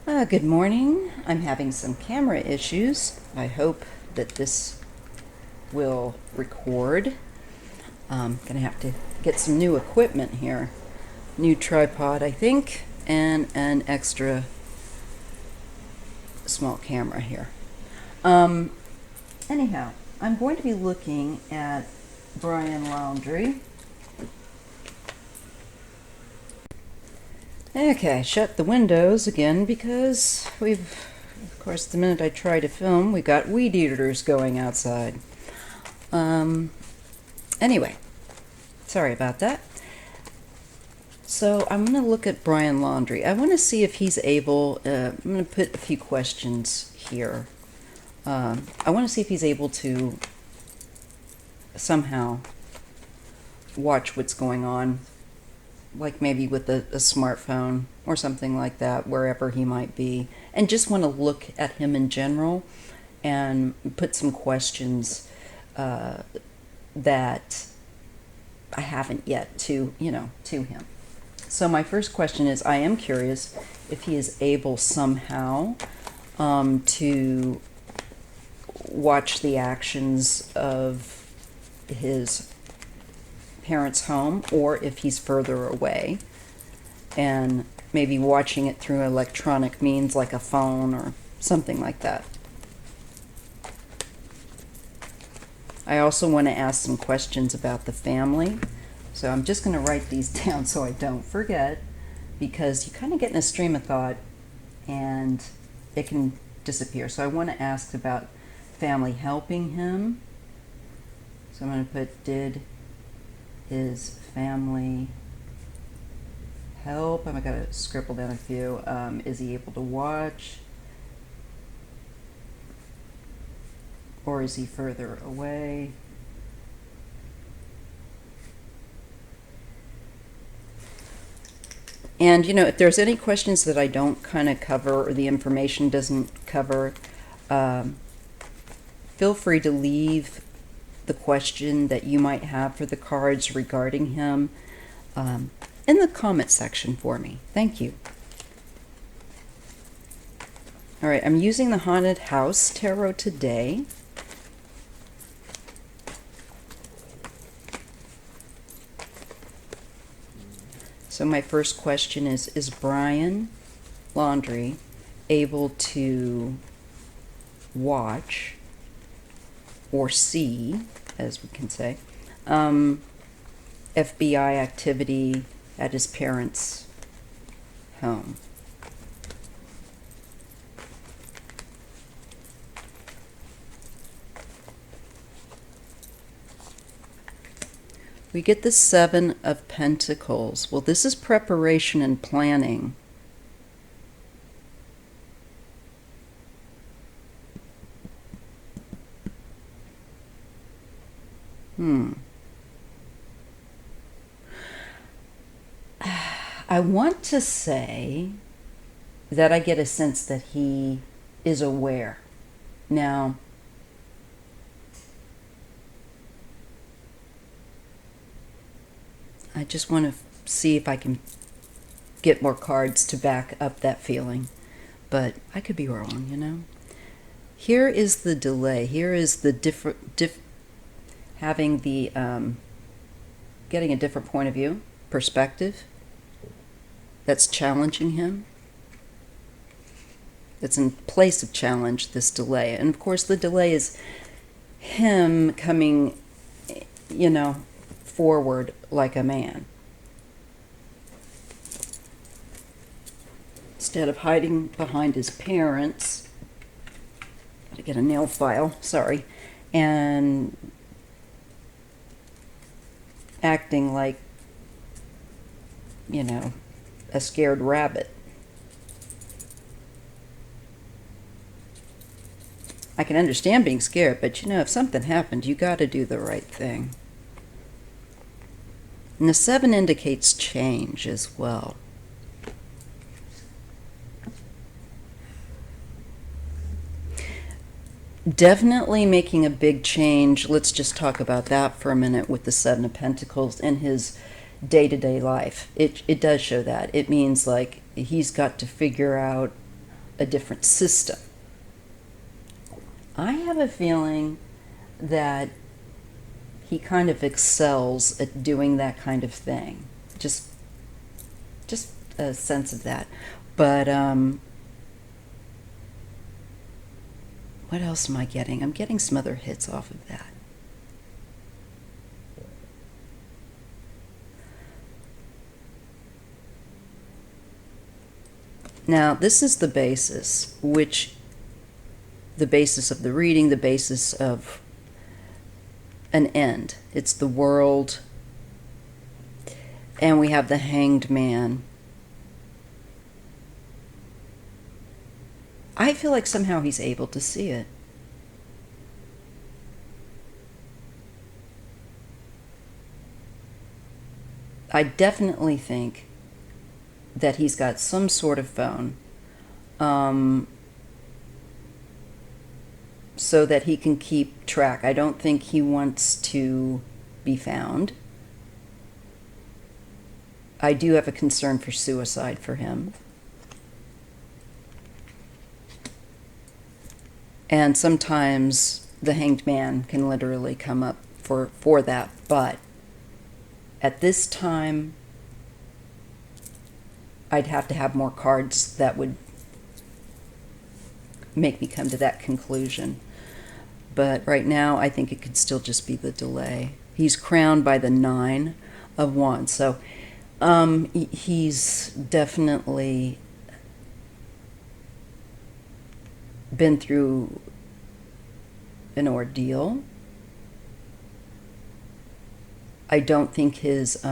Good morning. I'm having some camera issues. I hope that this will record. I'm gonna have to get some new equipment here. New tripod, I think, and an extra small camera here. Anyhow, I'm going to be looking at Brian Laundrie. Okay, shut the windows again because of course, the minute I try to film, we got weed eaters going outside. Anyway, sorry about that. So I'm going to look at Brian Laundrie. I want to see if he's able, I'm going to put a few questions here. I want to see if he's able to somehow watch what's going on, like maybe with a smartphone or something like that, wherever he might be, and just want to look at him in general and put some questions that I haven't yet to him. So my first question is, I am curious if he is able somehow to watch the actions of his parents' home, or if he's further away and maybe watching it through electronic means like a phone or something like that. I also want to ask some questions about the family. So I'm just going to write these down so I don't forget, because you kind of get in a stream of thought and it can disappear. So I want to ask about family helping him. So I'm going to put, did his family help? I've got to scribble down a few. Is he able to watch? Or is he further away? And, if there's any questions that I don't kind of cover or the information doesn't cover, feel free to leave the question that you might have for the cards regarding him in the comment section for me. Thank you. All right, I'm using the Haunted House Tarot today. So my first question is Brian Laundrie able to watch or see, as we can say, FBI activity at his parents' home? We get the Seven of Pentacles. Well, this is preparation and planning. I want to say that I get a sense that he is aware. Now, I just want to see if I can get more cards to back up that feeling. But I could be wrong, Here is the delay. Here is the having the, getting a different point of view, perspective that's challenging him. It's in place of challenge, this delay. And of course, the delay is him coming, forward like a man, instead of hiding behind his parents. Gotta get a nail file, sorry, and acting like, a scared rabbit. I can understand being scared, but if something happened, you gotta do the right thing. And the Seven indicates change as well. Definitely making a big change. Let's just talk about that for a minute with the Seven of Pentacles in his day-to-day life. It does show that. It means like he's got to figure out a different system. I have a feeling that he kind of excels at doing that kind of thing. Just a sense of that. But what else am I getting? I'm getting some other hits off of that. Now, this is the basis, the basis of the reading, the basis of an end. It's the world, and we have the Hanged Man. I feel like somehow he's able to see it. I definitely think that he's got some sort of phone, so that he can keep track. I don't think he wants to be found. I do have a concern for suicide for him. And sometimes the Hanged Man can literally come up for that, but at this time, I'd have to have more cards that would make me come to that conclusion. But right now, I think it could still just be the delay. He's crowned by the 9 of Wands, so he's definitely been through an ordeal. I don't think his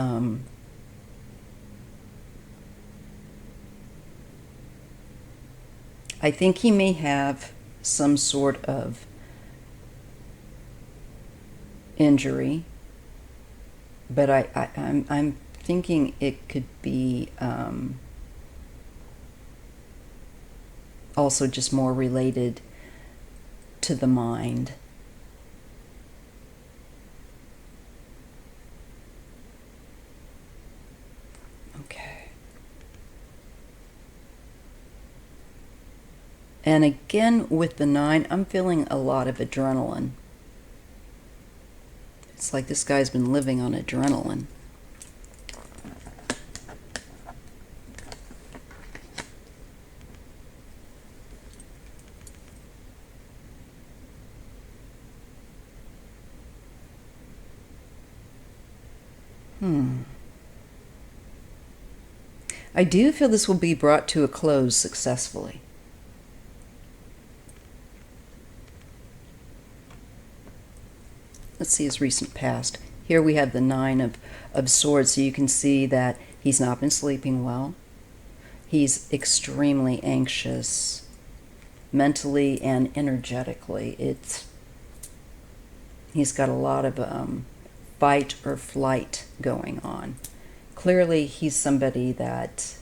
I think he may have some sort of injury, but I'm thinking it could be also just more related to the mind. Okay. And again, with the 9, I'm feeling a lot of adrenaline. It's like this guy's been living on adrenaline. I do feel this will be brought to a close successfully. Let's see his recent past. Here we have the 9 of Swords, so you can see that he's not been sleeping well. He's extremely anxious, mentally and energetically. He's got a lot of fight or flight going on. Clearly, he's somebody that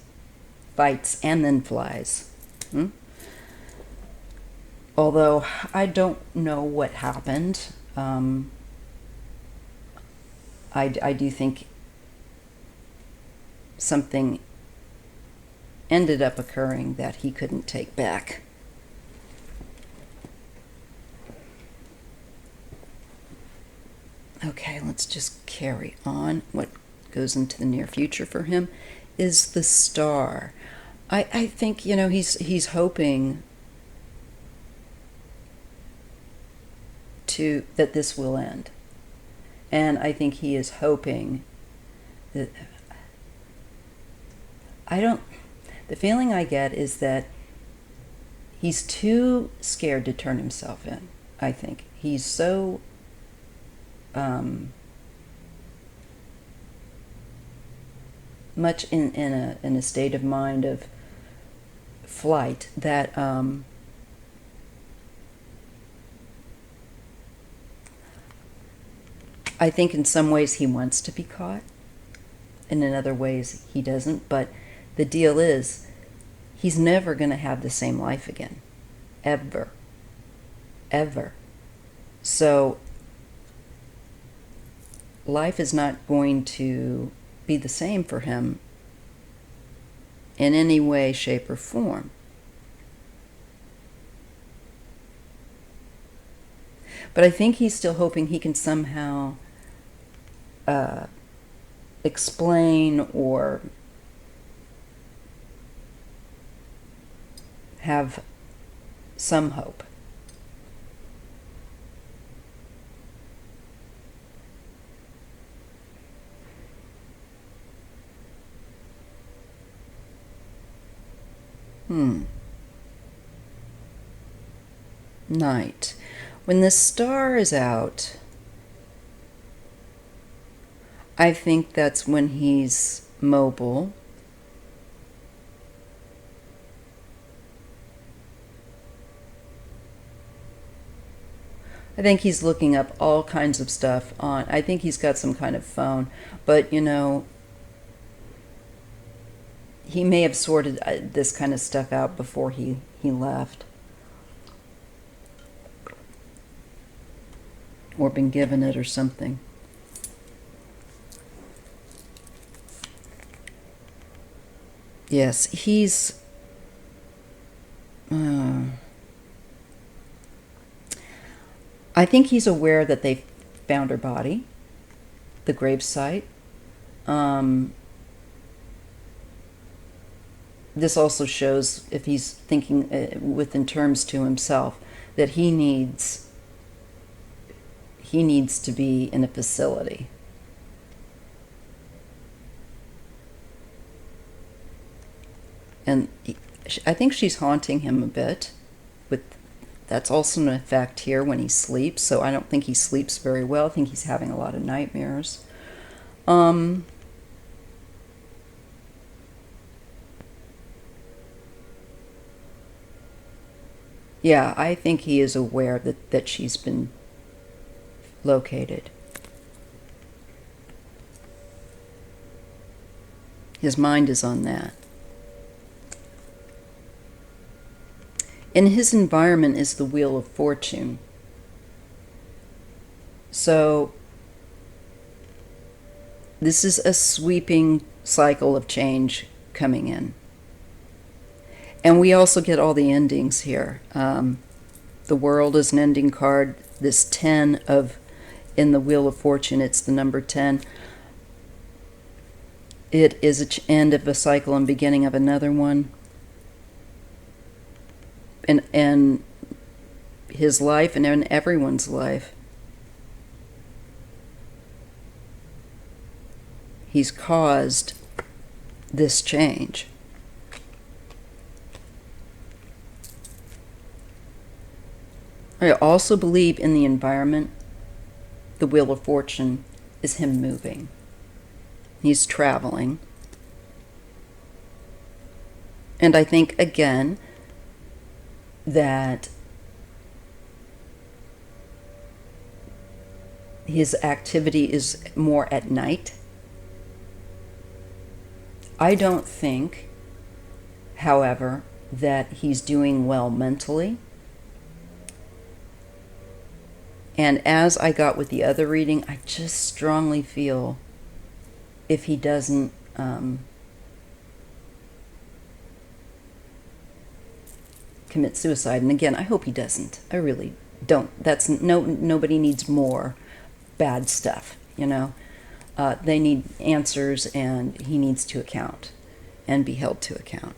fights and then flies. Although I don't know what happened. I do think something ended up occurring that he couldn't take back. Okay, let's just carry on. What goes into the near future for him is the Star. I think, he's hoping that this will end. And I think he is hoping that... The feeling I get is that he's too scared to turn himself in, I think. He's so... much in a state of mind of flight that I think in some ways he wants to be caught, and in other ways he doesn't. But the deal is, he's never going to have the same life again. Ever. Ever. So life is not going to be the same for him in any way, shape, or form. But I think he's still hoping he can somehow explain or have some hope. Night. When the star is out, I think that's when he's mobile. I think he's looking up all kinds of stuff on, I think he's got some kind of phone, but you know, he may have sorted this kind of stuff out before he left. Or been given it or something. Yes, he's... I think he's aware that they found her body, the gravesite. This also shows, if he's thinking within terms to himself, that he needs to be in a facility. And I think she's haunting him a bit. That's also an effect here when he sleeps, so I don't think he sleeps very well. I think he's having a lot of nightmares. Yeah, I think he is aware that she's been located. His mind is on that. In his environment is the Wheel of Fortune. So this is a sweeping cycle of change coming in. And we also get all the endings here. The World is an ending card. This 10 in the Wheel of Fortune, it's the number 10. It is an end of a cycle and beginning of another one. In his life and in everyone's life, he's caused this change. I also believe in the environment. The Wheel of Fortune is him moving. He's traveling. And I think, again, that his activity is more at night. I don't think, however, that he's doing well mentally. And as I got with the other reading, I just strongly feel if he doesn't commit suicide, and again, I hope he doesn't. I really don't. Nobody needs more bad stuff, you know. They need answers, and he needs to account and be held to account.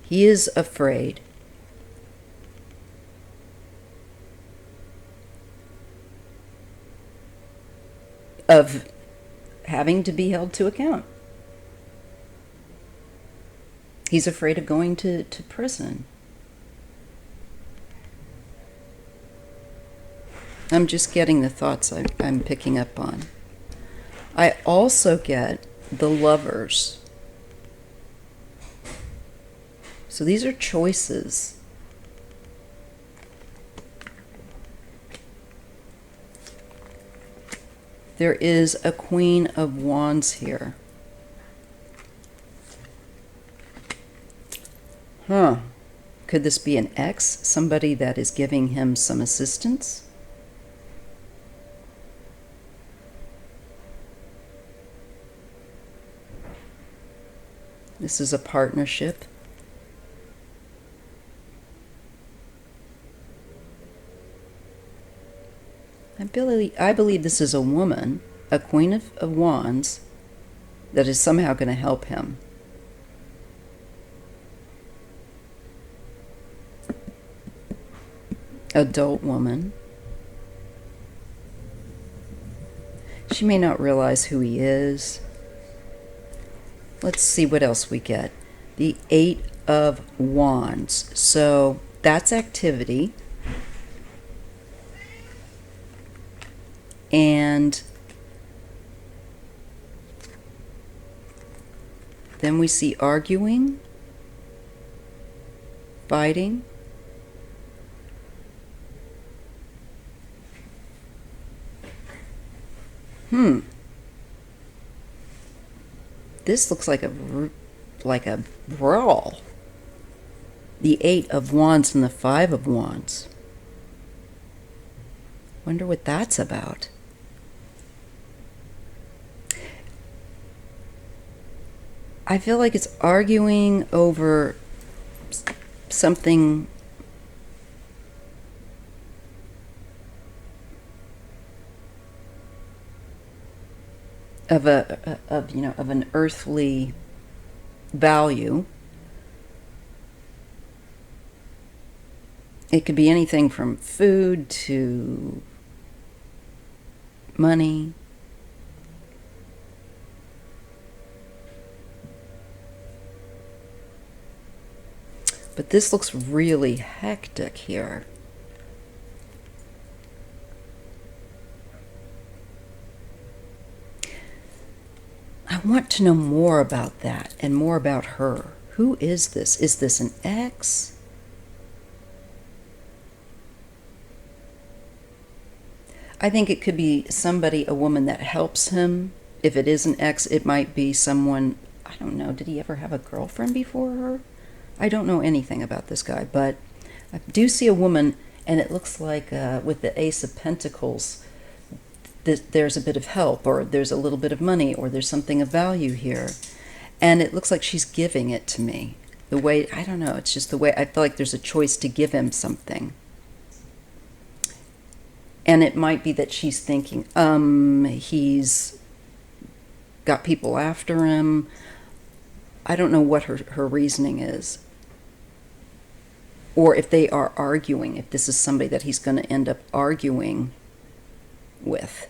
He is afraid of having to be held to account. He's afraid of going to prison. I'm just getting the thoughts I'm picking up on. I also get the Lovers. So these are choices. There is a Queen of Wands here. Could this be an ex? Somebody that is giving him some assistance? This is a partnership. I believe this is a woman, a Queen of Wands, that is somehow going to help him. Adult woman. She may not realize who he is. Let's see what else we get. The Eight of Wands. So that's activity. And then we see arguing, fighting. This looks like a brawl. The Eight of Wands and the Five of Wands. Wonder what that's about. I feel like it's arguing over something of an earthly value. It could be anything from food to money. But this looks really hectic here. I want to know more about that and more about her. Who is this? Is this an ex? I think it could be somebody, a woman that helps him. If it is an ex, it might be someone, I don't know, did he ever have a girlfriend before her? I don't know anything about this guy, but I do see a woman, and it looks like with the Ace of Pentacles, there's a bit of help, or there's a little bit of money, or there's something of value here. And it looks like she's giving it to me. The way, I don't know, it's just the way, I feel like there's a choice to give him something. And it might be that she's thinking, he's got people after him. I don't know what her reasoning is. Or if they are arguing, if this is somebody that he's going to end up arguing with.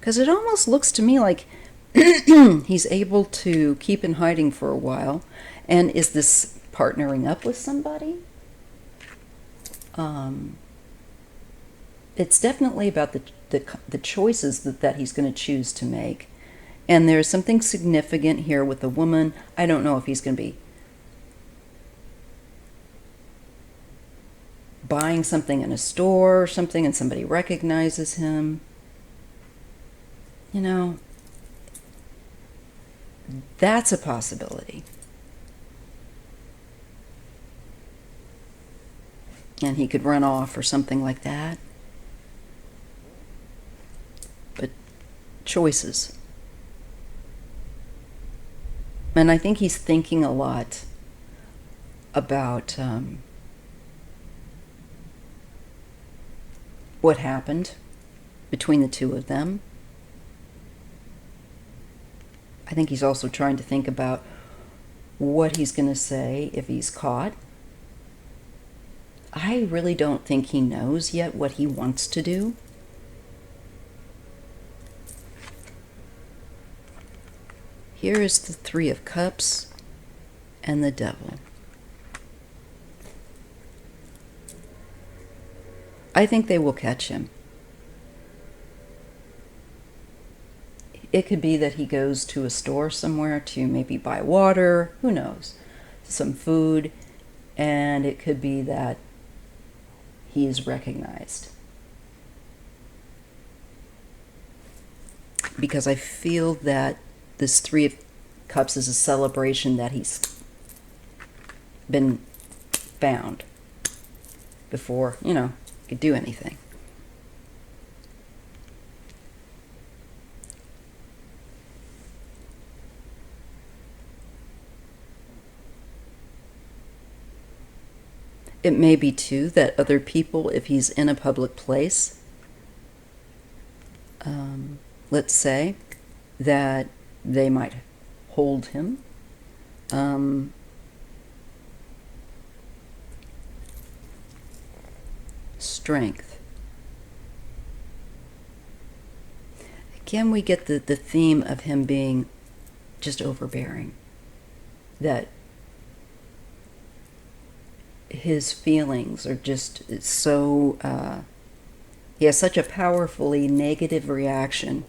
Because it almost looks to me like he's able to keep in hiding for a while. And is this partnering up with somebody? It's definitely about the choices that he's going to choose to make. And there's something significant here with a woman. I don't know if he's going to be buying something in a store or something and somebody recognizes him. You know, that's a possibility. And he could run off or something like that. But choices. And I think he's thinking a lot about what happened between the two of them. I think he's also trying to think about what he's going to say if he's caught. I really don't think he knows yet what he wants to do. Here is the Three of Cups and the Devil. I think they will catch him. It could be that he goes to a store somewhere to maybe buy water, who knows, some food, and it could be that he is recognized. Because I feel that this Three of Cups is a celebration that he's been found before, he could do anything. It may be, too, that other people, if he's in a public place, let's say, that they might hold him. Strength. Again, we get the theme of him being just overbearing. That his feelings are just so... he has such a powerfully negative reaction.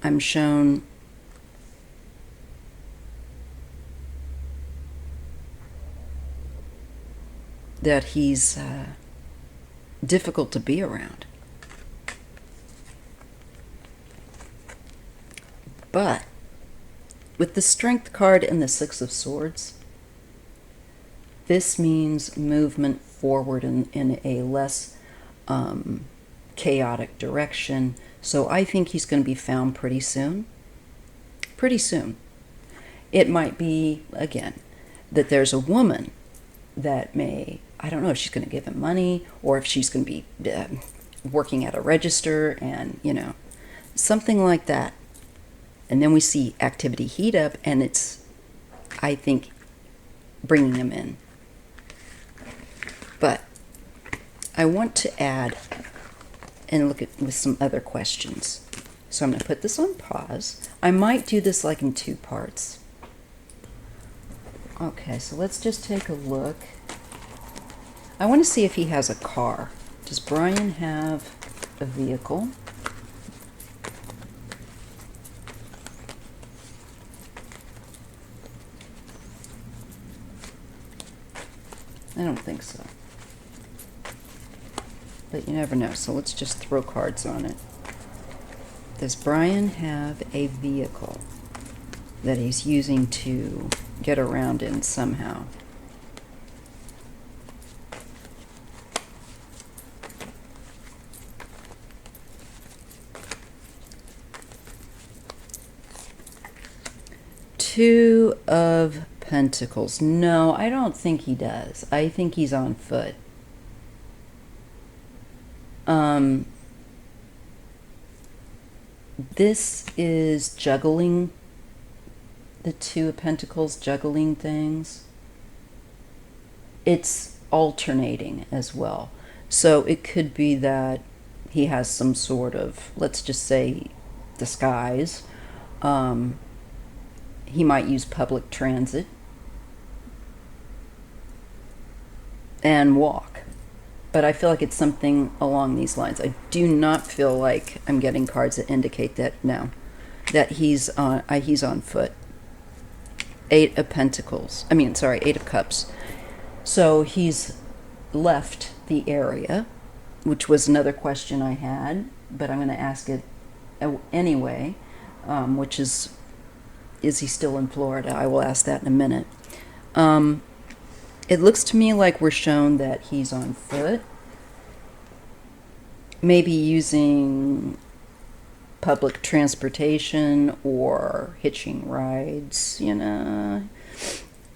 I'm shown that he's difficult to be around. But with the Strength card and the Six of Swords, this means movement forward in a less chaotic direction. So I think he's going to be found pretty soon. Pretty soon. It might be, again, that there's a woman that may, I don't know if she's going to give him money or if she's going to be working at a register and, you know, something like that. And then we see activity heat up, and it's, I think, bringing him in. But I want to add and look at with some other questions. So I'm going to put this on pause. I might do this like in 2 parts. Okay, so let's just take a look. I want to see if he has a car. Does Brian have a vehicle? I don't think so. But you never know, so let's just throw cards on it. Does Brian have a vehicle that he's using to get around in somehow? Two of Pentacles. No, I don't think he does. I think he's on foot. This is juggling, the Two of Pentacles, juggling things. It's alternating as well. So it could be that he has some sort of, let's just say, disguise. He might use public transit and walk. But I feel like it's something along these lines. I do not feel like I'm getting cards that indicate that, no, that he's on foot. 8 of Pentacles. Eight of Cups. So he's left the area, which was another question I had, but I'm going to ask it anyway, which is he still in Florida? I will ask that in a minute. It looks to me like we're shown that he's on foot, maybe using public transportation or hitching rides, you know,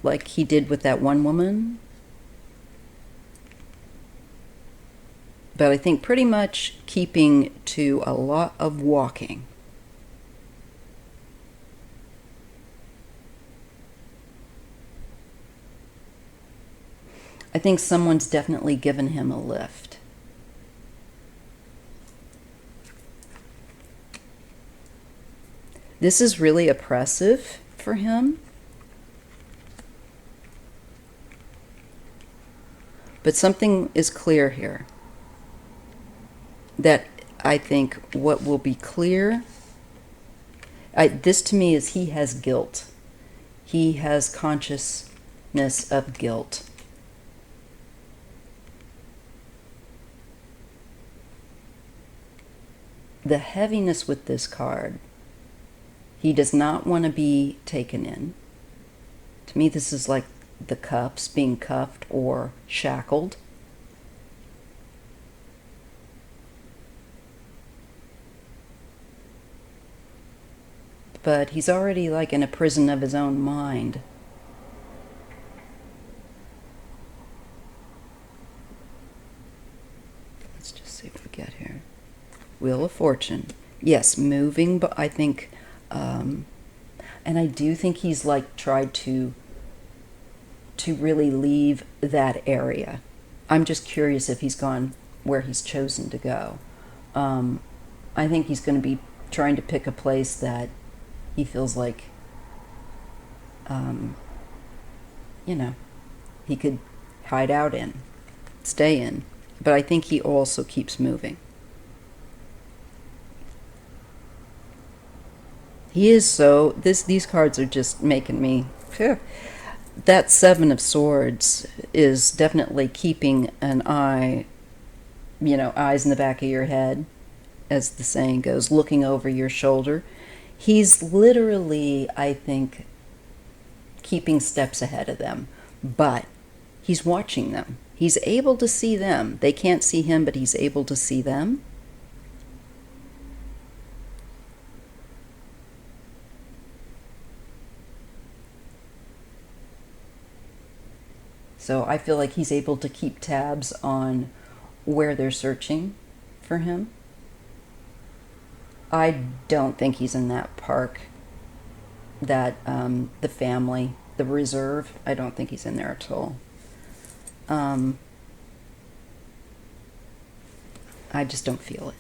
like he did with that one woman. But I think pretty much keeping to a lot of walking. I think someone's definitely given him a lift. This is really oppressive for him. But something is clear here. That I think what will be clear, this to me is he has guilt. He has consciousness of guilt. The heaviness with this card, he does not want to be taken in. To me, this is like the cups, being cuffed or shackled. But he's already like in a prison of his own mind. Let's just see what we get here. Wheel of Fortune. Yes, moving, but I think, and I do think he's like tried to really leave that area. I'm just curious if he's gone where he's chosen to go. I think he's going to be trying to pick a place that he feels like, he could hide out in, stay in. But I think he also keeps moving. He is so, these cards are just making me, that Seven of Swords is definitely keeping an eye, eyes in the back of your head, as the saying goes, looking over your shoulder. He's literally, I think, keeping steps ahead of them, but he's watching them. He's able to see them. They can't see him, but he's able to see them. So I feel like he's able to keep tabs on where they're searching for him. I don't think he's in that park, that the family, the reserve. I don't think he's in there at all. I just don't feel it.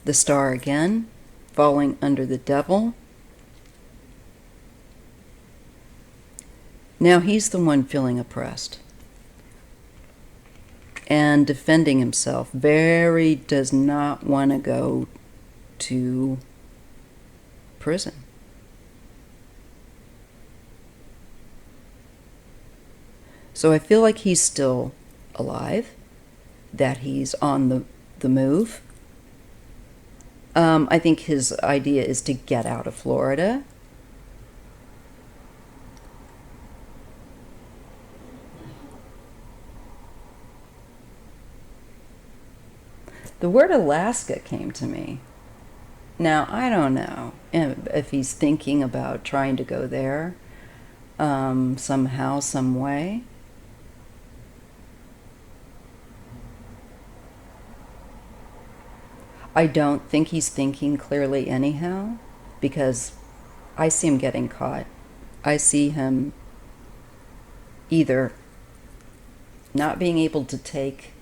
The Star again, falling under the Devil. Now he's the one feeling oppressed and defending himself. Very does not want to go to prison. So I feel like he's still alive, that he's on the move. I think his idea is to get out of Florida. The word Alaska came to me. Now, I don't know if he's thinking about trying to go there somehow, some way. I don't think he's thinking clearly anyhow, because I see him getting caught. I see him either not being able to take...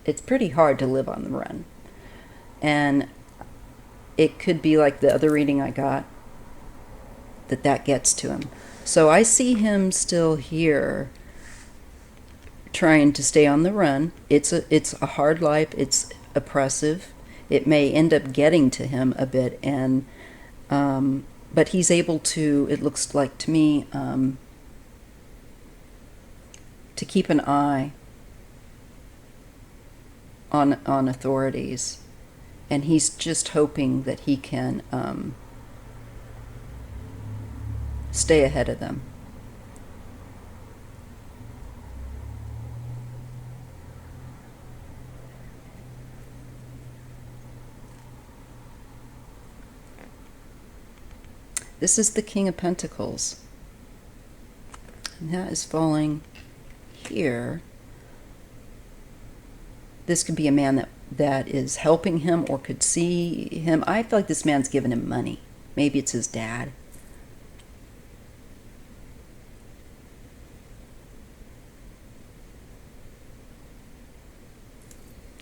It's pretty hard to live on the run. And it could be like the other reading I got, that gets to him. So I see him still here trying to stay on the run. It's a hard life. It's oppressive. It may end up getting to him a bit, and but he's able to, it looks like to me, to keep an eye on authorities, and he's just hoping that he can stay ahead of them. This is the King of Pentacles, and that is falling here. This could be a man that is helping him or could see him. I feel like this man's giving him money. Maybe it's his dad.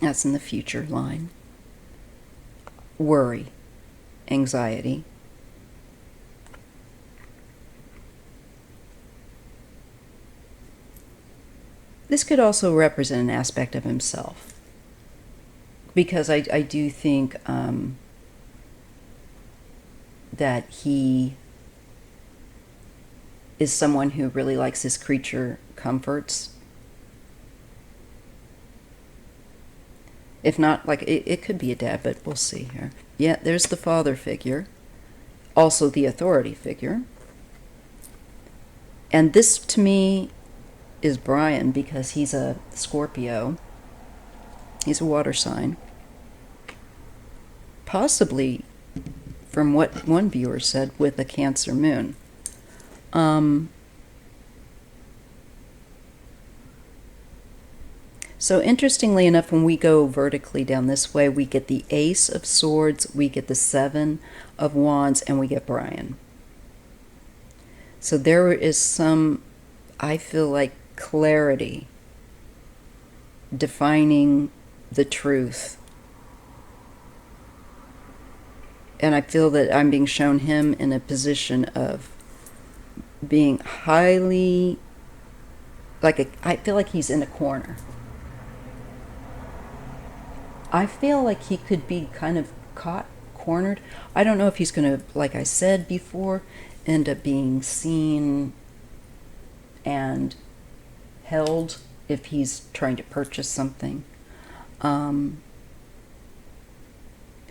That's in the future line. Worry, anxiety. This could also represent an aspect of himself, because I do think that he is someone who really likes his creature comforts. If not, like, it could be a dad, but we'll see here. Yeah, there's the father figure, also the authority figure. And this, to me, is Brian, because he's a Scorpio. He's a water sign. Possibly, from what one viewer said, with a Cancer moon. So interestingly enough, when we go vertically down this way, we get the Ace of Swords, we get the Seven of Wands, and we get Brian. So there is some, I feel like, clarity defining the truth. And I feel that I'm being shown him in a position of being highly, I feel like he's in a corner. I feel like he could be kind of caught, cornered. I don't know if he's going to, like I said before, end up being seen and held if he's trying to purchase something. It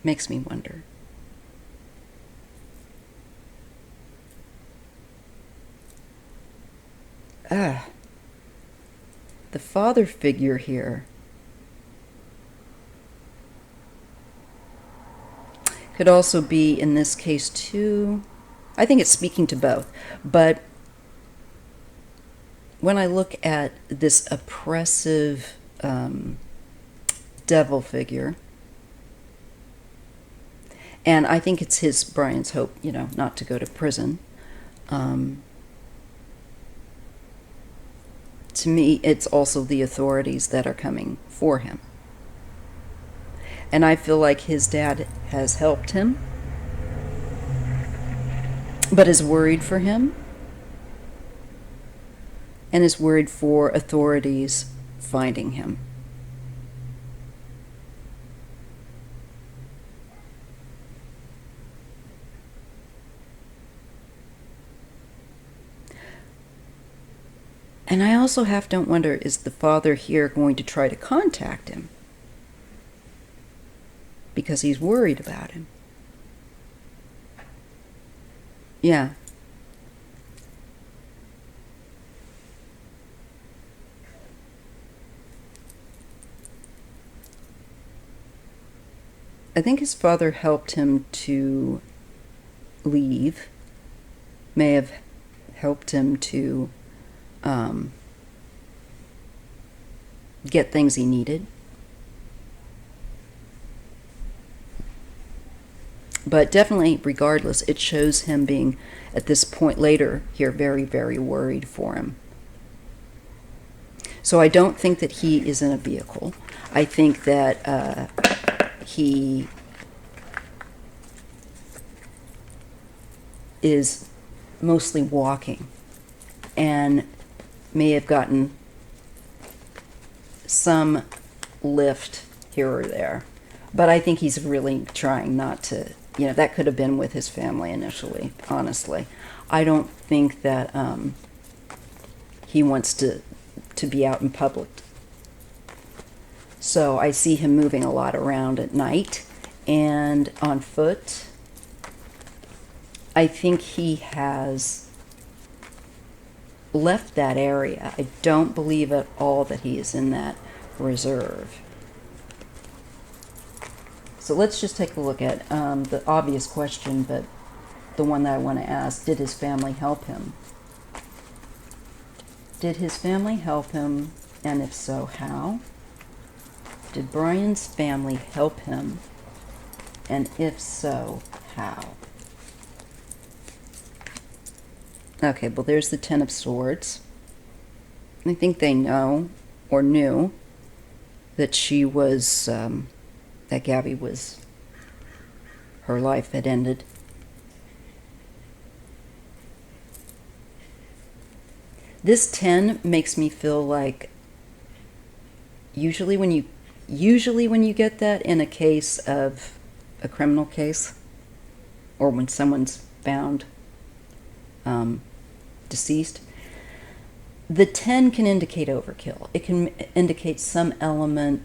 makes me wonder. The father figure here could also be, in this case, too. I think it's speaking to both. But when I look at this oppressive devil figure, and I think it's Brian's hope, not to go to prison. To me, it's also the authorities that are coming for him. And I feel like his dad has helped him, but is worried for him, and is worried for authorities finding him. And I also have to wonder, is the father here going to try to contact him? Because he's worried about him. Yeah. I think his father helped him to leave, may have helped him to get things he needed. But definitely, regardless, it shows him being, at this point later here, very, very worried for him. So I don't think that he is in a vehicle. I think that he is mostly walking and may have gotten some lift here or there. But I think he's really trying not to, that could have been with his family initially, honestly. I don't think that he wants to be out in public. So I see him moving a lot around at night and on foot. I think he has left that area. I don't believe at all that he is in that reserve. So let's just take a look at the obvious question, but the one that I want to ask: did his family help him? Did his family help him, and if so, how? Did Brian's family help him, and if so, how? Okay, well, there's the Ten of Swords. I think they know, or knew, that she was, that Gabby was, her life had ended. This 10 makes me feel like, usually when you get that in a case of a criminal case, or when someone's found deceased, the 10 can indicate overkill. It can indicate some element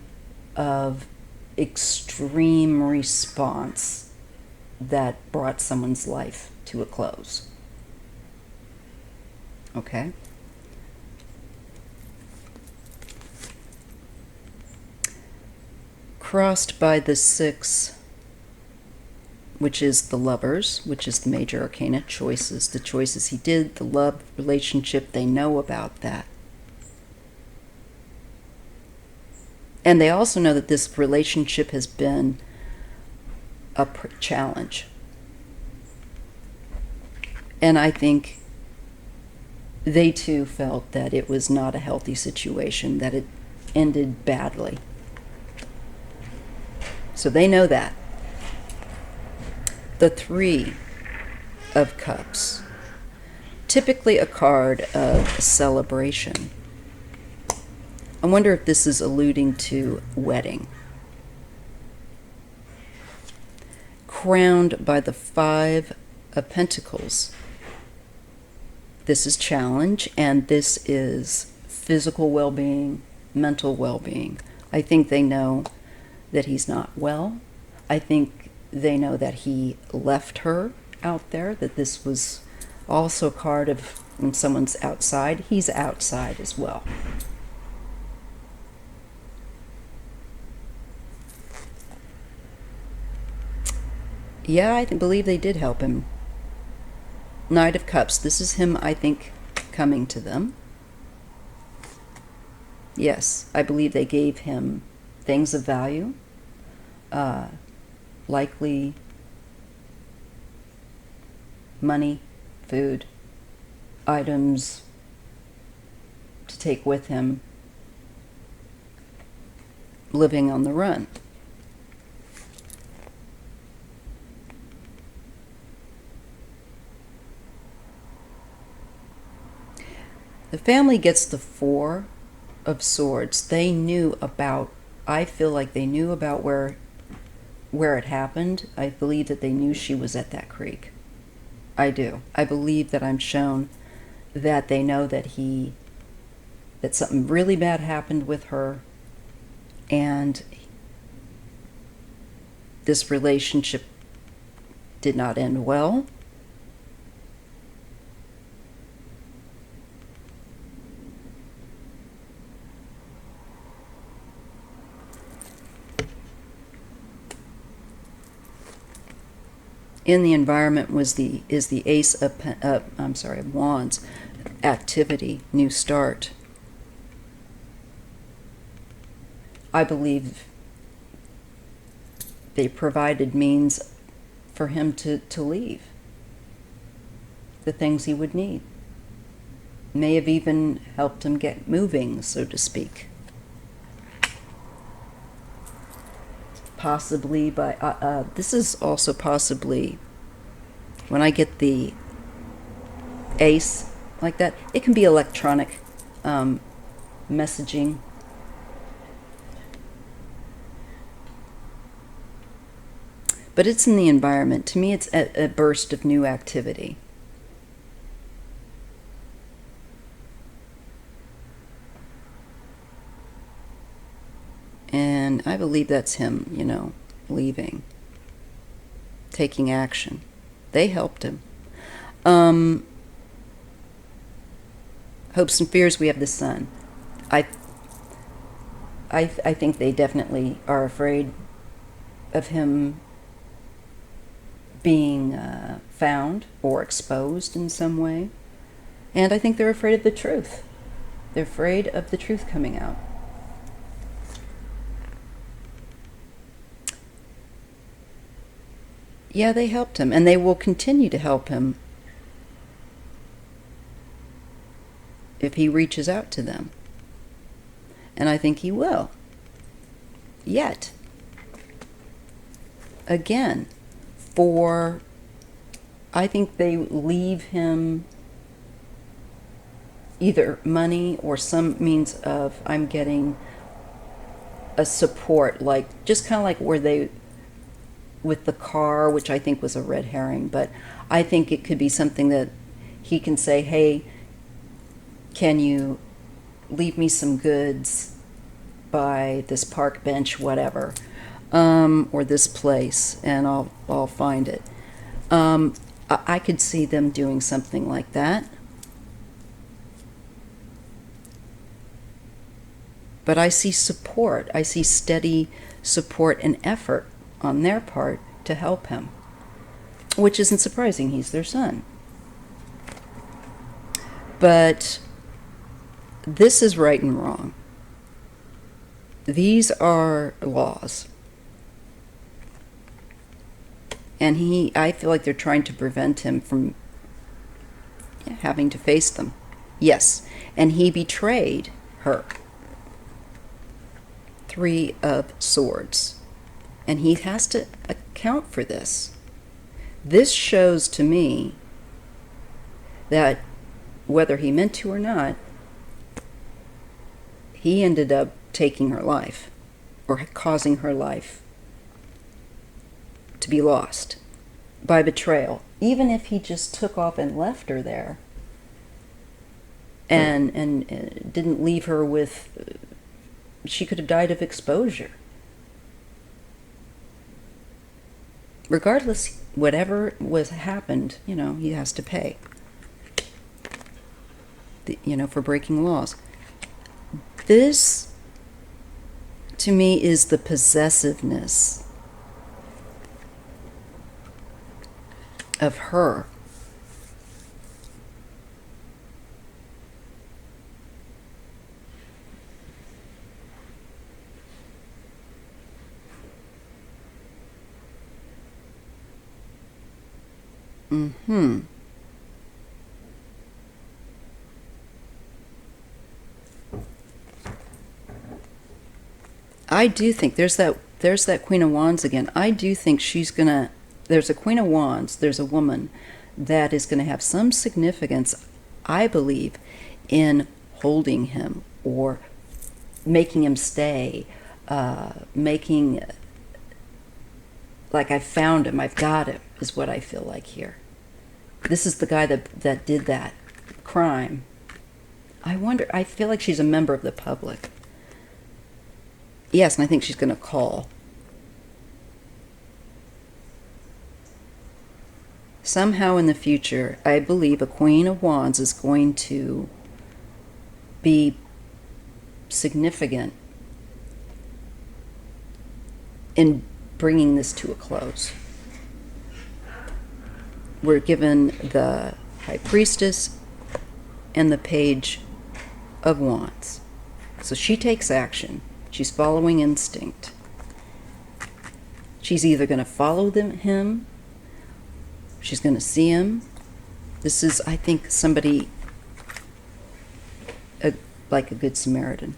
of extreme response that brought someone's life to a close. Okay? Crossed by the 6, which is the Lovers, which is the major arcana, choices. The choices he did, the love relationship, they know about that. And they also know that this relationship has been a challenge. And I think they too felt that it was not a healthy situation, that it ended badly. So they know that. The Three of Cups, typically a card of celebration. I wonder if this is alluding to wedding. Crowned by the Five of Pentacles. This is challenge, and this is physical well-being, mental well-being. I think they know that he's not well. I think they know that he left her out there, that this was also a card of when someone's outside. He's outside as well. Yeah, I believe they did help him. Knight of Cups. This is him, I think, coming to them. Yes, I believe they gave him things of value. Likely money, food, items to take with him living on the run. The family gets the Four of Swords. They knew about, I feel like they knew about where it happened. I believe that they knew she was at that creek. I do. I believe that I'm shown that they know that that something really bad happened with her, and this relationship did not end well. In the environment is the Ace of Wands, activity, new start. I believe they provided means for him to leave. The things he would need. May have even helped him get moving, so to speak. Possibly by, this is also possibly, when I get the ace like that, it can be electronic messaging. But it's in the environment. To me, it's a burst of new activity. And I believe that's him, leaving, taking action. They helped him. Hopes and fears, we have the Sun. I think they definitely are afraid of him being found or exposed in some way. And I think they're afraid of the truth. They're afraid of the truth coming out. Yeah, they helped him, and they will continue to help him if he reaches out to them. And I think he will. Yet, again, I think they leave him either money or some means of, I'm getting a support, like just kind of like where they, with the car, which I think was a red herring, but I think it could be something that he can say, hey, can you leave me some goods by this park bench, whatever, or this place, and I'll find it. I could see them doing something like that. But I see support. I see steady support and effort on their part to help him, which isn't surprising. He's their son. But this is right and wrong. these are laws. And I feel like they're trying to prevent him from having to face them. Yes, and he betrayed her. 3 of Swords. And he has to account for this. This shows to me that whether he meant to or not, he ended up taking her life, or causing her life to be lost by betrayal. Even if he just took off and left her there and didn't leave her with, she could have died of exposure. Regardless, whatever was happened, he has to pay, for breaking laws. This, to me, is the possessiveness of her. I do think there's that Queen of Wands again. I do think there's a Queen of Wands, there's a woman that is going to have some significance, I believe, in holding him or making him stay, making, like, I've found him, I've got him, is what I feel like here. This is the guy that did that crime. I feel like she's a member of the public. Yes, and I think she's going to call. Somehow in the future, I believe a Queen of Wands is going to be significant in bringing this to a close. We're given the High Priestess and the Page of Wands. So she takes action. She's following instinct. She's either going to follow him, she's going to see him. This is, I think, somebody like a Good Samaritan.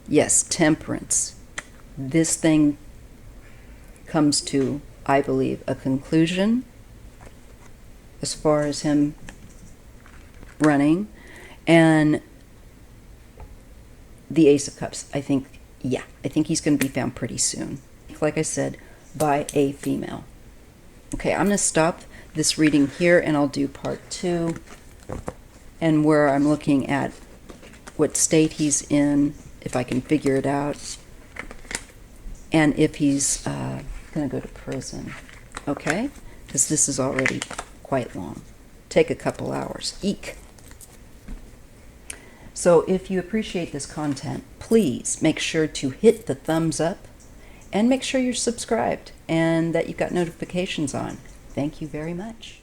Yes, temperance. This thing comes to, I believe, a conclusion as far as him running. And the Ace of Cups, I think he's going to be found pretty soon. Like I said, by a female. Okay, I'm going to stop this reading here, and I'll do part 2, and where I'm looking at what state he's in, if I can figure it out, and if he's going to go to prison. Okay? Because this is already quite long. Take a couple hours. Eek. So if you appreciate this content, please make sure to hit the thumbs up and make sure you're subscribed and that you've got notifications on. Thank you very much.